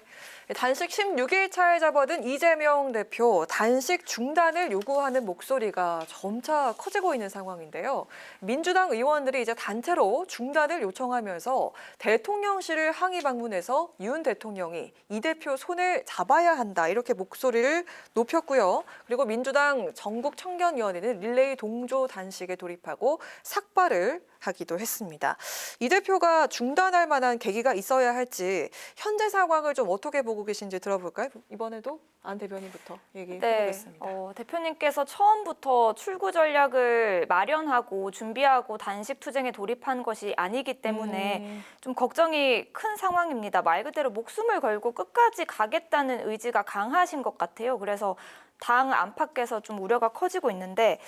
단식 16일 차에 접어든 이재명 대표 단식 중단을 요구하는 목소리가 점차 커지고 있는 상황인데요. 민주당 의원들이 이제 단체로 중단을 요청하면서 대통령실을 항의 방문해서 윤 대통령이 이 대표 손을 잡아야 한다 이렇게 목소리를 높였고요. 그리고 민주당 전국청년위원회는 릴레이 동조 단식에 돌입하고 삭발을 하기도 했습니다. 이 대표가 중단할 만한 계기가 있어야 할지 현재 상황을 좀 어떻게 보고 계신지 들어볼까요? 이번에도 안 대변인부터 얘기해보겠습니다. 대표님께서 처음부터 출구 전략을 마련하고 준비하고 단식 투쟁에 돌입한 것이 아니기 때문에 좀 걱정이 큰 상황입니다. 말 그대로 목숨을 걸고 끝까지 가겠다는 의지가 강하신 것 같아요. 그래서 당 안팎에서 좀 우려가 커지고 있는데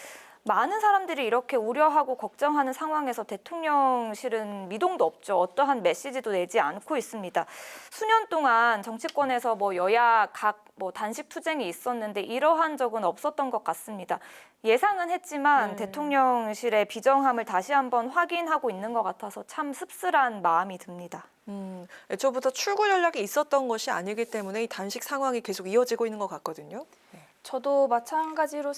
많은 사람들이 이렇게 우려하고 걱정하는 상황에서 대통령실은 미동도 없죠. 어떠한 메시지도 내지 않고 있습니다. 수년 동안 정치권에서 여야 각 단식 투쟁이 있었는데 이러한 적은 없었던 것 같습니다. 예상은 했지만 대통령실의 비정함을 다시 한번 확인하고 있는 것 같아서 참 씁쓸한 마음이 듭니다. 애초부터 출구 전략이 있었던 것이 아니기 때문에 이 단식 상황이 계속 이어지고 있는 것 같거든요. 저도 마찬가지로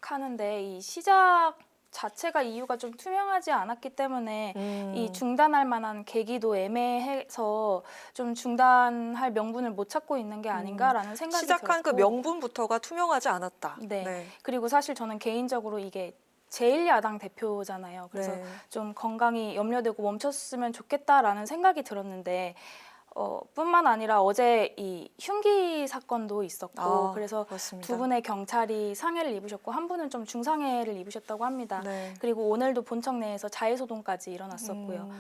하는데 이 시작 자체가 이유가 좀 투명하지 않았기 때문에 이 중단할 만한 계기도 애매해서 좀 중단할 명분을 못 찾고 있는 게 아닌가라는 생각이 시작한 들었고 그 명분부터가 투명하지 않았다. 네. 그리고 사실 저는 개인적으로 이게 제1야당 대표잖아요. 그래서 좀 건강이 염려되고 멈췄으면 좋겠다라는 생각이 들었는데 뿐만 아니라 어제 이 흉기 사건도 있었고 그래서 그렇습니다. 두 분의 경찰이 상해를 입으셨고 한 분은 좀 중상해를 입으셨다고 합니다. 그리고 오늘도 본청 내에서 자해소동까지 일어났었고요.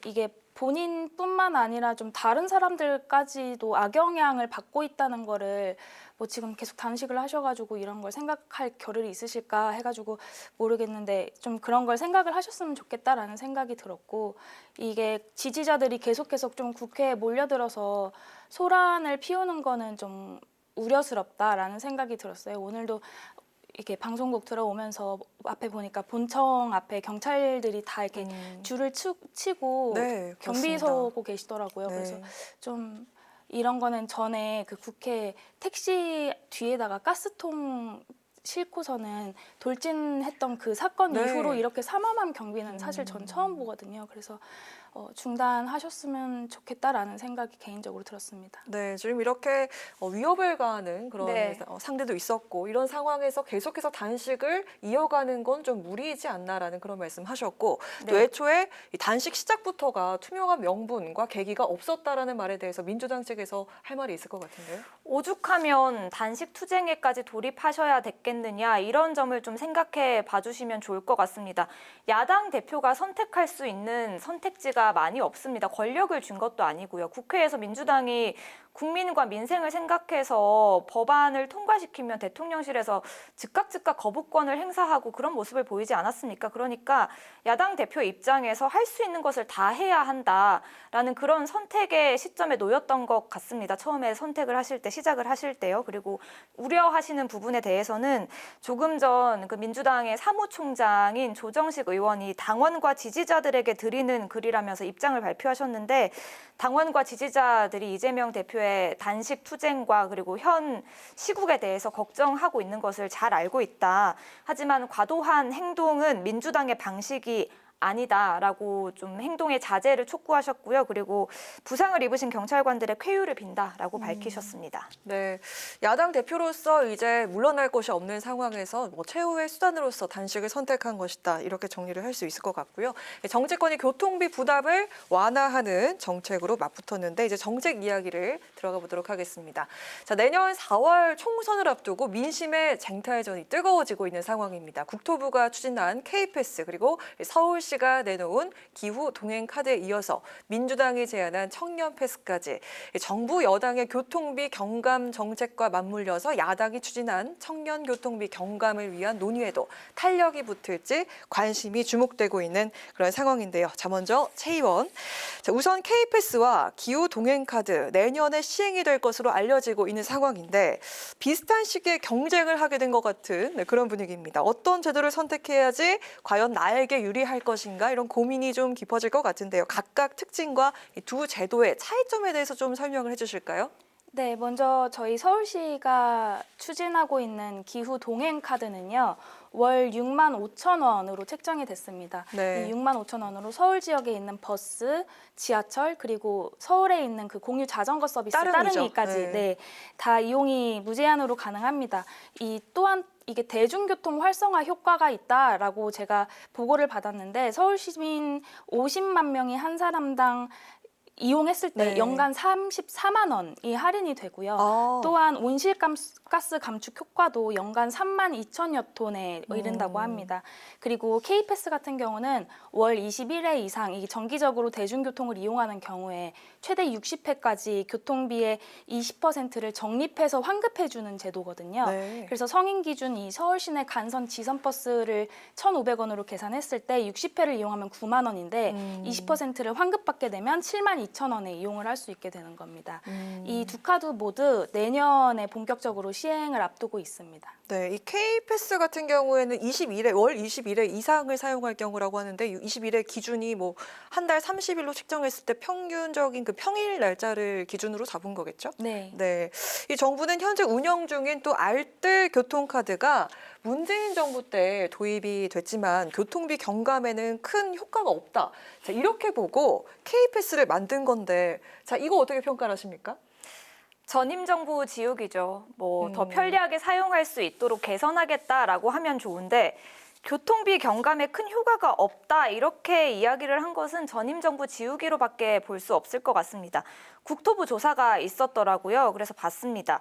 이게 본인뿐만 아니라 좀 다른 사람들까지도 악영향을 받고 있다는 거를 지금 계속 단식을 하셔가지고 이런 걸 생각할 겨를이 있으실까 해가지고 모르겠는데 좀 그런 걸 생각을 하셨으면 좋겠다라는 생각이 들었고 이게 지지자들이 계속 좀 국회에 몰려들어서 소란을 피우는 거는 좀 우려스럽다라는 생각이 들었어요. 오늘도 이렇게 방송국 들어오면서 앞에 보니까 본청 앞에 경찰들이 다 이렇게 줄을 치고 경비 서고 계시더라고요. 그래서 좀 이런 거는 전에 그 국회 택시 뒤에다가 가스통 싣고서는 돌진했던 그 사건 이후로 이렇게 삼엄한 경비는 사실 전 처음 보거든요. 그래서 중단하셨으면 좋겠다라는 생각이 개인적으로 들었습니다. 네, 지금 이렇게 위협을 가하는 그런 상대도 있었고 이런 상황에서 계속해서 단식을 이어가는 건 좀 무리이지 않나라는 그런 말씀하셨고 또 애초에 이 단식 시작부터가 투명한 명분과 계기가 없었다라는 말에 대해서 민주당 측에서 할 말이 있을 것 같은데요. 오죽하면 단식 투쟁에까지 돌입하셔야 됐겠느냐 이런 점을 좀 생각해 봐주시면 좋을 것 같습니다. 야당 대표가 선택할 수 있는 선택지가 많이 없습니다. 권력을 준 것도 아니고요. 국회에서 민주당이 국민과 민생을 생각해서 법안을 통과시키면 대통령실에서 즉각 거부권을 행사하고 그런 모습을 보이지 않았습니까? 그러니까 야당 대표 입장에서 할 수 있는 것을 다 해야 한다라는 그런 선택의 시점에 놓였던 것 같습니다. 처음에 선택을 하실 때, 시작을 하실 때요. 그리고 우려하시는 부분에 대해서는 조금 전 그 민주당의 사무총장인 조정식 의원이 당원과 지지자들에게 드리는 글이라면서 입장을 발표하셨는데 당원과 지지자들이 이재명 대표의 단식 투쟁과 그리고 현 시국에 대해서 걱정하고 있는 것을 잘 알고 있다. 하지만 과도한 행동은 민주당의 방식이 아니다라고 좀 행동의 자제를 촉구하셨고요. 그리고 부상을 입으신 경찰관들의 쾌유를 빈다라고 밝히셨습니다. 네, 야당 대표로서 이제 물러날 곳이 없는 상황에서 최후의 수단으로서 단식을 선택한 것이다. 이렇게 정리를 할 수 있을 것 같고요. 정치권이 교통비 부담을 완화하는 정책으로 맞붙었는데 이제 정책 이야기를 들어가 보도록 하겠습니다. 자, 내년 4월 총선을 앞두고 민심의 쟁탈전이 뜨거워지고 있는 상황입니다. 국토부가 추진한 K패스 그리고 서울시 서울시가 내놓은 기후 동행 카드에 이어서 민주당이 제안한 청년 패스까지 정부 여당의 교통비 경감 정책과 맞물려서 야당이 추진한 청년 교통비 경감을 위한 논의에도 탄력이 붙을지 관심이 주목되고 있는 그런 상황인데요. 자, 먼저 최 의원. 자, 우선 K패스와 기후 동행 카드 내년에 시행이 될 것으로 알려지고 있는 상황인데 비슷한 시기에 경쟁을 하게 된 것 같은 그런 분위기입니다. 어떤 제도를 선택해야지 과연 나에게 유리할 것인가 이런 고민이 좀 깊어질 것 같은데요. 각각 특징과 이 두 제도의 차이점에 대해서 좀 설명을 해주실까요? 네, 먼저 저희 서울시가 추진하고 있는 기후 동행 카드는요. 월 65,000원으로 책정이 됐습니다. 네. 이 65,000원으로 서울 지역에 있는 버스, 지하철 그리고 서울에 있는 그 공유 자전거 서비스 따릉이까지 네, 다 이용이 무제한으로 가능합니다. 또한 이게 대중교통 활성화 효과가 있다라고 제가 보고를 받았는데 서울 시민 50만 명이 한 사람당 이용했을 때 네. 연간 34만 원이 할인이 되고요. 또한 온실가스 감축 효과도 연간 32,000여 톤에 이른다고 합니다. 그리고 K패스 같은 경우는 월 21회 이상 이 정기적으로 대중교통을 이용하는 경우에 최대 60회까지 교통비의 20%를 적립해서 환급해주는 제도거든요. 네. 그래서 성인 기준 이 서울 시내 간선 지선버스를 1,500원으로 계산했을 때 60회를 이용하면 9만 원인데 20%를 환급받게 되면 72,000원에 이용을 할 수 있게 되는 겁니다. 이 두 카드 모두 내년에 본격적으로 시행을 앞두고 있습니다. 네, 이 K패스 같은 경우에는 월 21회 이상을 사용할 경우라고 하는데 21회 기준이 뭐 한 달 30일로 책정했을 때 평균적인 그 평일 날짜를 기준으로 잡은 거겠죠? 네. 네. 이 정부는 현재 운영 중인 또 알뜰 교통카드가 문재인 정부 때 도입이 됐지만 교통비 경감에는 큰 효과가 없다. 자, 이렇게 보고 K패스를 만든 건데 자, 이거 어떻게 평가하십니까? 전임 정부 지우기죠. 더 편리하게 사용할 수 있도록 개선하겠다라고 하면 좋은데 교통비 경감에 큰 효과가 없다 이렇게 이야기를 한 것은 전임 정부 지우기로밖에 볼 수 없을 것 같습니다. 국토부 조사가 있었더라고요. 그래서 봤습니다.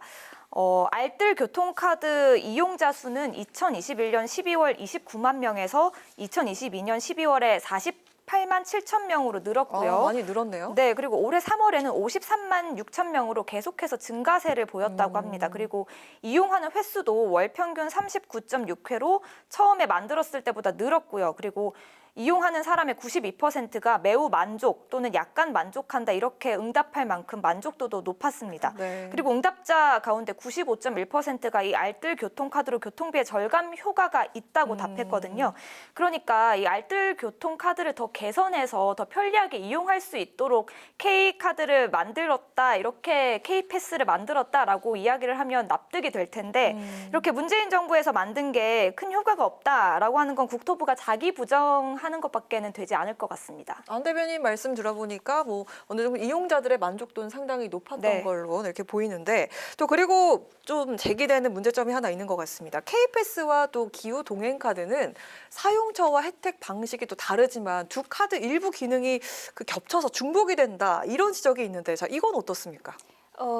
알뜰 교통카드 이용자 수는 2021년 12월 29만 명에서 2022년 12월에 48만 7천 명으로 늘었고요. 많이 늘었네요. 네, 그리고 올해 3월에는 53만 6천 명으로 계속해서 증가세를 보였다고 합니다. 그리고 이용하는 횟수도 월 평균 39.6회로 처음에 만들었을 때보다 늘었고요. 그리고 이용하는 사람의 92%가 매우 만족 또는 약간 만족한다 이렇게 응답할 만큼 만족도도 높았습니다. 네. 그리고 응답자 가운데 95.1%가 이 알뜰 교통카드로 교통비의 절감 효과가 있다고 답했거든요. 그러니까 이 알뜰 교통카드를 더 개선해서 더 편리하게 이용할 수 있도록 K카드를 만들었다 이렇게 K패스를 만들었다라고 이야기를 하면 납득이 될 텐데 이렇게 문재인 정부에서 만든 게 큰 효과가 없다라고 하는 건 국토부가 자기 부정하는 것밖에는 되지 않을 것 같습니다. 안 대변인 말씀 들어보니까 뭐 어느 정도 이용자들의 만족도는 상당히 높았던 걸로 이렇게 보이는데 또 그리고 좀 제기되는 문제점이 하나 있는 것 같습니다. K패스와 또 기후 동행 카드는 사용처와 혜택 방식이 또 다르지만 두 카드 일부 기능이 겹쳐서 중복이 된다 이런 지적이 있는데 자 이건 어떻습니까?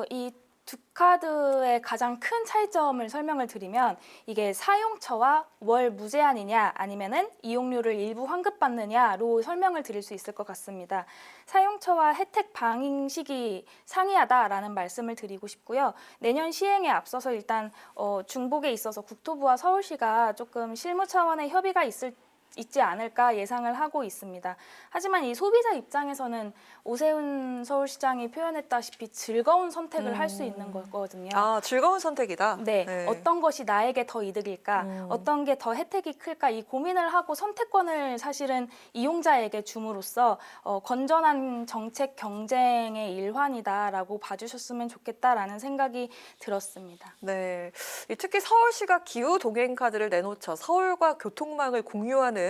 이 두 카드의 가장 큰 차이점을 설명을 드리면 이게 사용처와 월 무제한이냐 아니면은 이용료를 일부 환급받느냐로 설명을 드릴 수 있을 것 같습니다. 사용처와 혜택 방식이 상이하다라는 말씀을 드리고 싶고요. 내년 시행에 앞서서 일단 중복에 있어서 국토부와 서울시가 조금 실무 차원의 협의가 있지 않을까 예상을 하고 있습니다. 하지만 이 소비자 입장에서는 오세훈 서울시장이 표현했다시피 즐거운 선택을 할 수 있는 거거든요. 아, 즐거운 선택이다? 네. 어떤 것이 나에게 더 이득일까? 어떤 게 더 혜택이 클까? 이 고민을 하고 선택권을 사실은 이용자에게 줌으로써 건전한 정책 경쟁의 일환이다라고 봐주셨으면 좋겠다라는 생각이 들었습니다. 네. 특히 서울시가 기후 동행 카드를 내놓자 서울과 교통망을 공유하는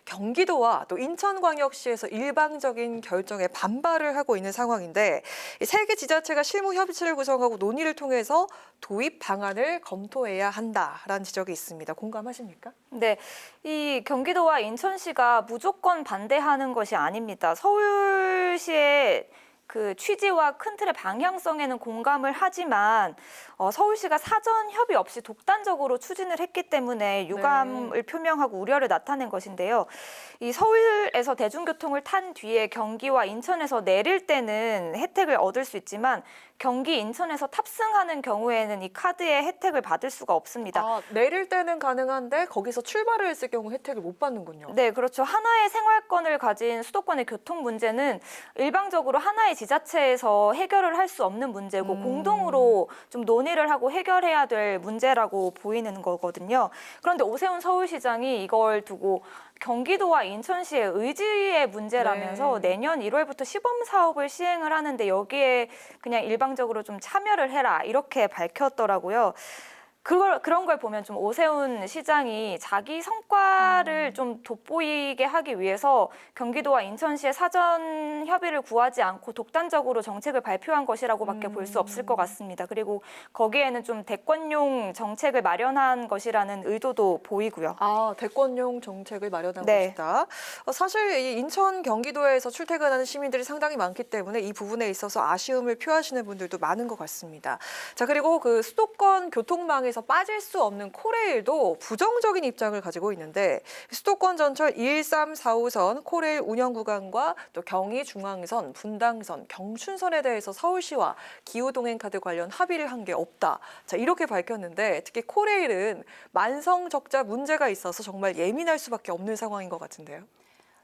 경기도와 또 인천광역시에서 일방적인 결정에 반발을 하고 있는 상황인데 세 개 지자체가 실무 협의체를 구성하고 논의를 통해서 도입 방안을 검토해야 한다라는 지적이 있습니다. 공감하십니까? 네, 이 경기도와 인천시가 무조건 반대하는 것이 아닙니다. 서울시의 그 취지와 큰 틀의 방향성에는 공감을 하지만 서울시가 사전 협의 없이 독단적으로 추진을 했기 때문에 유감을 표명하고 우려를 나타낸 것인데요. 이 서울에서 대중교통을 탄 뒤에 경기와 인천에서 내릴 때는 혜택을 얻을 수 있지만 경기, 인천에서 탑승하는 경우에는 이 카드의 혜택을 받을 수가 없습니다. 아, 내릴 때는 가능한데 거기서 출발을 했을 경우 혜택을 못 받는군요. 네, 그렇죠. 하나의 생활권을 가진 수도권의 교통 문제는 일방적으로 하나의 지자체에서 해결을 할 수 없는 문제고 공동으로 좀 논의를 하고 해결해야 될 문제라고 보이는 거거든요. 그런데 오세훈 서울시장이 이걸 두고 경기도와 인천시의 의지의 문제라면서 내년 1월부터 시범 사업을 시행을 하는데 여기에 그냥 일방적으로 좀 참여를 해라 이렇게 밝혔더라고요. 그런 걸 보면 좀 오세훈 시장이 자기 성과를 좀 돋보이게 하기 위해서 경기도와 인천시의 사전 협의를 구하지 않고 독단적으로 정책을 발표한 것이라고밖에 볼 수 없을 것 같습니다. 그리고 거기에는 좀 대권용 정책을 마련한 것이라는 의도도 보이고요. 아, 대권용 정책을 마련한 것이다. 사실 이 인천, 경기도에서 출퇴근하는 시민들이 상당히 많기 때문에 이 부분에 있어서 아쉬움을 표하시는 분들도 많은 것 같습니다. 자, 그리고 그 수도권 교통망에서 빠질 수 없는 코레일도 부정적인 입장을 가지고 있는데 수도권 전철 13, 4호선 코레일 운영 구간과 또 경의중앙선, 분당선, 경춘선에 대해서 서울시와 기후동행카드 관련 합의를 한 게 없다. 자, 이렇게 밝혔는데 특히 코레일은 만성 적자 문제가 있어서 정말 예민할 수밖에 없는 상황인 것 같은데요.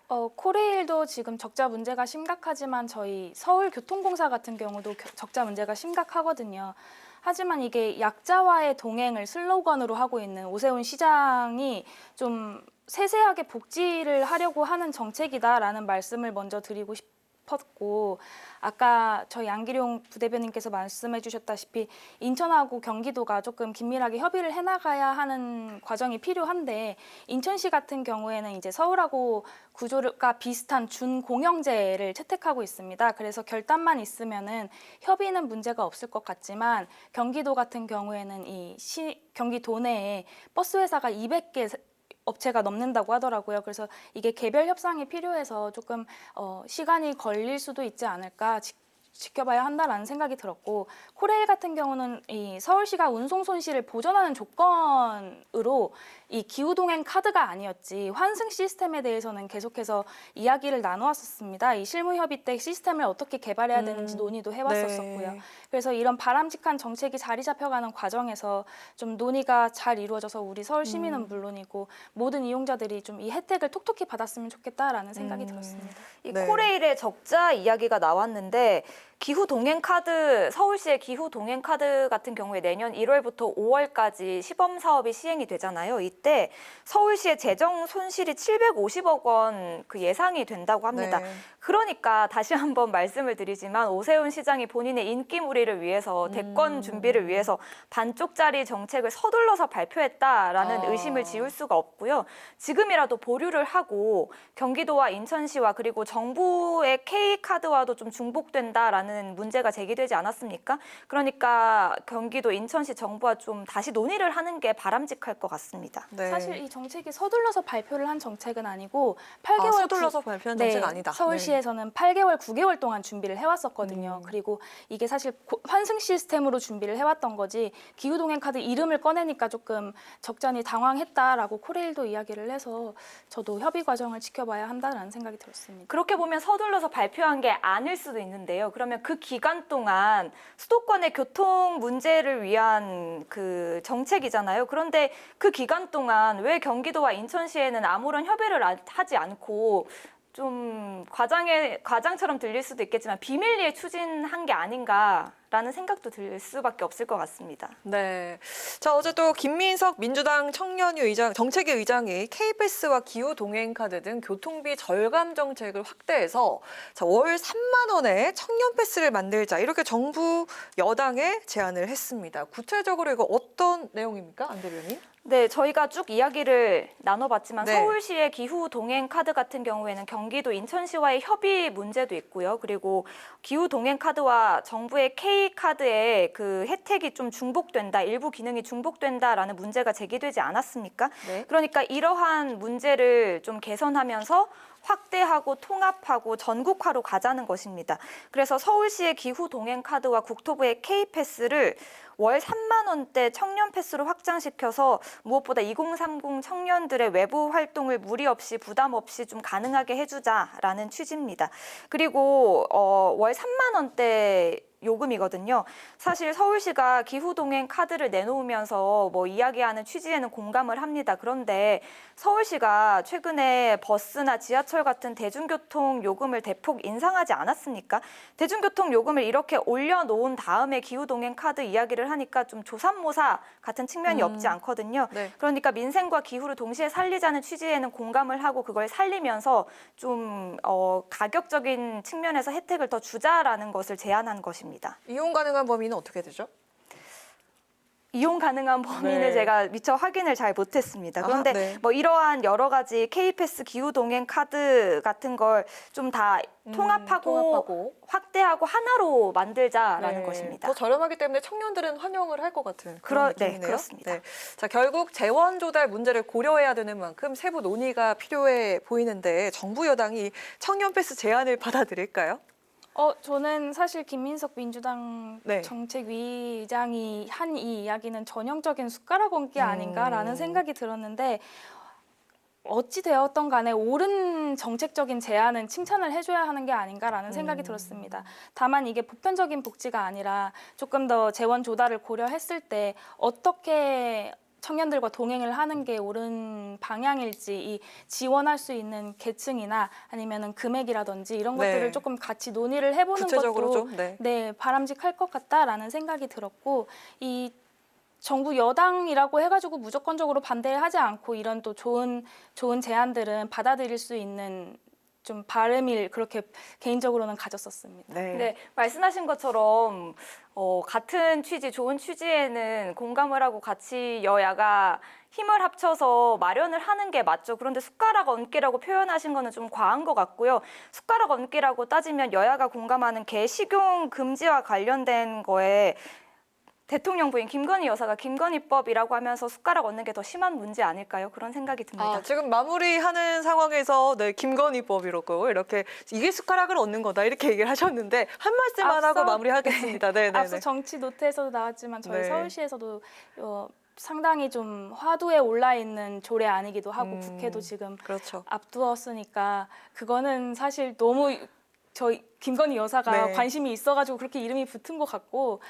코레일도 지금 적자 문제가 심각하지만 저희 서울교통공사 같은 경우도 적자 문제가 심각하거든요. 하지만 이게 약자와의 동행을 슬로건으로 하고 있는 오세훈 시장이 좀 세세하게 복지를 하려고 하는 정책이다라는 말씀을 먼저 드리고 싶었고 아까 저희 양기룡 부대변인께서 말씀해 주셨다시피 인천하고 경기도가 조금 긴밀하게 협의를 해나가야 하는 과정이 필요한데 인천시 같은 경우에는 이제 서울하고 구조가 비슷한 준공영제를 채택하고 있습니다. 그래서 결단만 있으면은 협의는 문제가 없을 것 같지만 경기도 같은 경우에는 경기도 내에 버스 회사가 200개 업체가 넘는다고 하더라고요. 그래서 이게 개별 협상이 필요해서 조금 시간이 걸릴 수도 있지 않을까 지켜봐야 한다라는 생각이 들었고 코레일 같은 경우는 이 서울시가 운송 손실을 보전하는 조건으로 이 기후동행 카드가 아니었지 환승 시스템에 대해서는 계속해서 이야기를 나누었었습니다. 이 실무협의 때 시스템을 어떻게 개발해야 되는지 논의도 해왔었고요. 네. 그래서 이런 바람직한 정책이 자리 잡혀가는 과정에서 좀 논의가 잘 이루어져서 우리 서울 시민은 물론이고 모든 이용자들이 좀 이 혜택을 톡톡히 받았으면 좋겠다라는 생각이 들었습니다. 이 코레일의 적자 이야기가 나왔는데 기후동행카드, 서울시의 기후동행카드 같은 경우에 내년 1월부터 5월까지 시범 사업이 시행이 되잖아요. 이때 서울시의 재정 손실이 750억 원 그 예상이 된다고 합니다. 그러니까 다시 한번 말씀을 드리지만 오세훈 시장이 본인의 인기몰이를 위해서 대권 준비를 위해서 반쪽짜리 정책을 서둘러서 발표했다라는 의심을 지울 수가 없고요. 지금이라도 보류를 하고 경기도와 인천시와 그리고 정부의 K카드와도 좀 중복된다라는 문제가 제기되지 않았습니까? 그러니까 경기도, 인천시 정부와 좀 다시 논의를 하는 게 바람직할 것 같습니다. 사실 이 정책이 서둘러서 발표를 한 정책은 아니고 8개월 서둘러서 발표한 정책 아니다. 서울시에서는 8개월, 9개월 동안 준비를 해왔었거든요. 그리고 이게 사실 환승 시스템으로 준비를 해왔던 거지 기후동행 카드 이름을 꺼내니까 조금 적잖이 당황했다라고 코레일도 이야기를 해서 저도 협의 과정을 지켜봐야 한다는 생각이 들었습니다. 그렇게 보면 서둘러서 발표한 게 아닐 수도 있는데요. 그러면 그 기간 동안 수도권의 교통 문제를 위한 그 정책이잖아요. 그런데 그 기간 동안 왜 경기도와 인천시에는 아무런 협의를 하지 않고 좀 과장처럼 들릴 수도 있겠지만 비밀리에 추진한 게 아닌가라는 생각도 들 수밖에 없을 것 같습니다. 네. 자, 어제 또 김민석 민주당 청년위 의장, 정책위 의장이 K패스와 기후동행카드 등 교통비 절감 정책을 확대해서 월 3만 원에 청년패스를 만들자 이렇게 정부 여당에 제안을 했습니다. 구체적으로 이거 어떤 내용입니까, 안 대변인? 네, 저희가 쭉 이야기를 나눠봤지만 서울시의 기후동행카드 같은 경우에는 경기도, 인천시와의 협의 문제도 있고요. 그리고 기후동행카드와 정부의 K카드의 그 혜택이 좀 중복된다, 일부 기능이 중복된다라는 문제가 제기되지 않았습니까? 그러니까 이러한 문제를 좀 개선하면서 확대하고 통합하고 전국화로 가자는 것입니다. 그래서 서울시의 기후 동행 카드와 국토부의 K패스를 월 3만 원대 청년 패스로 확장시켜서 무엇보다 2030 청년들의 외부 활동을 무리 없이 부담 없이 좀 가능하게 해주자라는 취지입니다. 그리고 월 3만 원대 요금이거든요. 사실 서울시가 기후동행 카드를 내놓으면서 뭐 이야기하는 취지에는 공감을 합니다. 그런데 서울시가 최근에 버스나 지하철 같은 대중교통 요금을 대폭 인상하지 않았습니까? 대중교통 요금을 이렇게 올려놓은 다음에 기후동행 카드 이야기를 하니까 좀 조삼모사 같은 측면이 없지 않거든요. 네. 그러니까 민생과 기후를 동시에 살리자는 취지에는 공감을 하고 그걸 살리면서 좀 가격적인 측면에서 혜택을 더 주자라는 것을 제안한 것입니다. 이용 가능한 범위는 어떻게 되죠? 이용 가능한 범위는 네. 제가 미처 확인을 잘 못했습니다. 그런데 네. 뭐 이러한 여러 가지 K패스 기후동행 카드 같은 걸 좀 다 통합하고 확대하고 하나로 만들자라는 네. 것입니다. 더 저렴하기 때문에 청년들은 환영을 할 것 같은 그런 느낌이네요. 네, 그렇습니다. 네. 자, 결국 재원 조달 문제를 고려해야 되는 만큼 세부 논의가 필요해 보이는데 정부 여당이 청년 패스 제안을 받아들일까요? 저는 사실 김민석 민주당 네. 정책위의장이 한 이 이야기는 전형적인 숟가락 얹기 아닌가라는 생각이 들었는데 어찌 되었던 간에 옳은 정책적인 제안은 칭찬을 해줘야 하는 게 아닌가라는 생각이 들었습니다. 다만 이게 보편적인 복지가 아니라 조금 더 재원 조달을 고려했을 때 어떻게 청년들과 동행을 하는 게 옳은 방향일지 이 지원할 수 있는 계층이나 아니면은 금액이라든지 이런 네. 것들을 조금 같이 논의를 해보는 구체적으로 것도 좀, 네. 네, 바람직할 것 같다라는 생각이 들었고 이 정부 여당이라고 해가지고 무조건적으로 반대를 하지 않고 이런 또 좋은 제안들은 받아들일 수 있는 좀 바람을 그렇게 개인적으로는 가졌었습니다. 네, 말씀하신 것처럼 같은 취지, 좋은 취지에는 공감을 하고 같이 여야가 힘을 합쳐서 마련을 하는 게 맞죠. 그런데 숟가락 얹기라고 표현하신 거는 좀 과한 것 같고요. 숟가락 얹기라고 따지면 여야가 공감하는 개식용 금지와 관련된 거에 대통령 부인 김건희 여사가 김건희법이라고 하면서 숟가락 얹는 게 더 심한 문제 아닐까요? 그런 생각이 듭니다. 지금 마무리하는 상황에서 네, 김건희법이라고 이렇게 이게 숟가락을 얹는 거다 이렇게 얘기를 하셨는데 한 말씀만 하고 마무리하겠습니다. 네, 네, 앞서 네. 정치 노트에서도 나왔지만 저희 네. 서울시에서도 상당히 좀 화두에 올라 있는 조례 아니기도 하고 국회도 지금 그렇죠. 앞두었으니까 그거는 사실 너무 저희 김건희 여사가 네. 관심이 있어가지고 그렇게 이름이 붙은 것 같고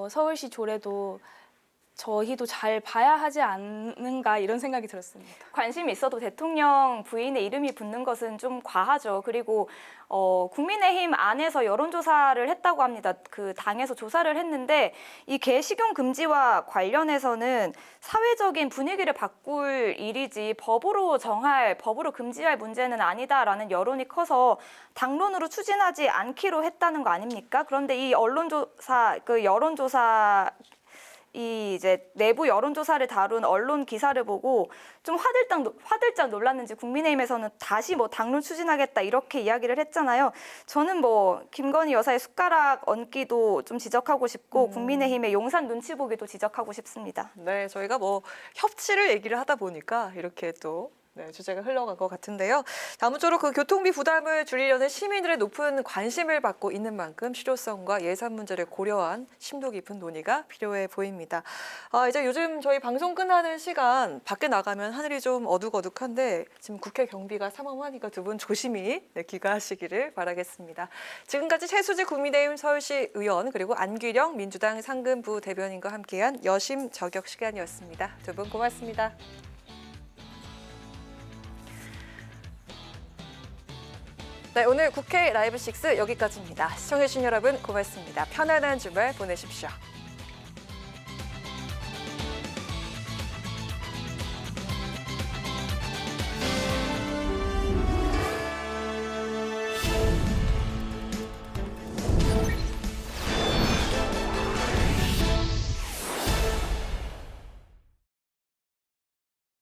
서울시 조례도 저희도 잘 봐야 하지 않는가 이런 생각이 들었습니다. 관심이 있어도 대통령 부인의 이름이 붙는 것은 좀 과하죠. 그리고 국민의힘 안에서 여론조사를 했다고 합니다. 그 당에서 조사를 했는데 이 개식용 금지와 관련해서는 사회적인 분위기를 바꿀 일이지 법으로 금지할 문제는 아니다라는 여론이 커서 당론으로 추진하지 않기로 했다는 거 아닙니까? 그런데 이 여론조사 이 이제 내부 여론조사를 다룬 언론 기사를 보고 좀 화들짝 놀랐는지 국민의힘에서는 다시 뭐 당론 추진하겠다 이렇게 이야기를 했잖아요. 저는 뭐 김건희 여사의 숟가락 얹기도 좀 지적하고 싶고 국민의힘의 용산 눈치 보기도 지적하고 싶습니다. 네, 저희가 뭐 협치를 얘기를 하다 보니까 이렇게 또 네, 주제가 흘러간 것 같은데요. 아무쪼록 그 교통비 부담을 줄이려는 시민들의 높은 관심을 받고 있는 만큼 실효성과 예산 문제를 고려한 심도 깊은 논의가 필요해 보입니다. 이제 요즘 저희 방송 끝나는 시간 밖에 나가면 하늘이 좀 어둑어둑한데 지금 국회 경비가 삼엄하니까 두 분 조심히 귀가하시기를 바라겠습니다. 지금까지 최수지 국민의힘 서울시 의원 그리고 안규령 민주당 상근부 대변인과 함께한 여심 저격 시간이었습니다. 두 분 고맙습니다. 네, 오늘 국회 라이브 6 여기까지입니다. 시청해주신 여러분 고맙습니다. 편안한 주말 보내십시오.